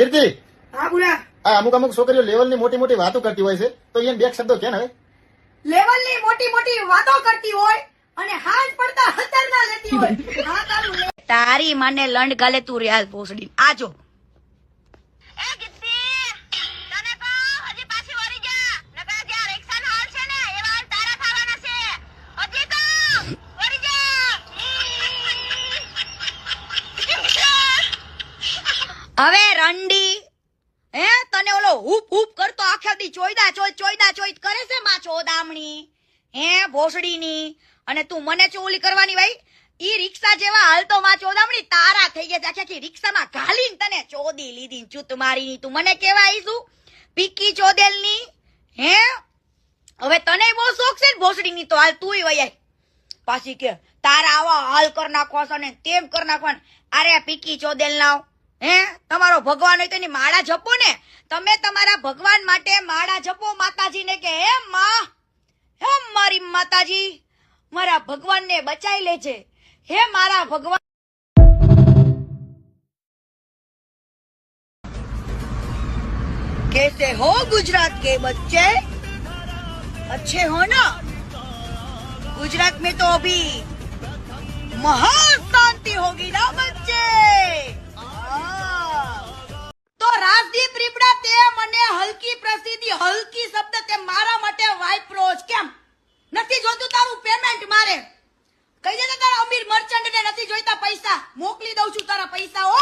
કીર્તિ, હા બોલા. આ અમુક અમુક છોકરીઓ લેવલની મોટી મોટી વાતો કરતી હોય છે, તો એને બે શબ્દો કે ને હવે. લેવલની મોટી મોટી વાતો કરતી હોય અને હાથ પડતા હતર ના લેતી હોય. હા તારું તારી માને લંડ ગાલે તું રિયાલ ભોસડી આજો એ ગિત્તી તને કહો હજી પાછી વળી જા નકર જ્યાં રિક્ષાનો હાલ છે ને એવા હાલ તારા થવાના છે હજી તો વળી જા હવે રંડી હે તને ઓલો હૂપ હૂપ કરતો આખા દી ચોયદા ચોય કરે છે માં ચોદામણી હે ભોસડીની અને તું મને ચોલી કરવાની ભાઈ ઈ રિક્ષા જેવા હાલતો માં ચોદામણી તારા થઈ ગયા આખી રિક્ષામાં ઘાલીને તને ચોદી લીધી ચૂત મારીની તું મને કેવા આવીશું પીકી ચોદેલની હે હવે તને બહુ શોખ છે ને ભોસડીની તો હાલ તુંય વૈયાય પાછી કે તારા આવા હાલ કર નાખવા છે ને તેમ કર નાખવા અરે પીકી ચોદેલ લાવ હે તમારો ભગવાન હોય તો એની માળા જપો ને તમે તમારા ભગવાન માટે માળા જપો માતાજીને કે હે માં હે મારી માતાજી મારા ભગવાનને બચાઈ લેજે હે મારા ભગવાન कैसे हो गुजरात के बच्चे अच्छे हो ना गुजरात में तो अभी महान शांति होगी ना बच्चे તો રાજદીપ રીબડા તે મને હલકી પ્રસિદ્ધિ હલકી શબ્દ તે મારા માટે વાપરો જ કેમ નથી જોતું તારું પેમેન્ટ મારે કહી દે તારા અમીર મર્ચન્ટ ને નથી જોઈતા પૈસા મોકલી દઉં છું તારા પૈસા ઓ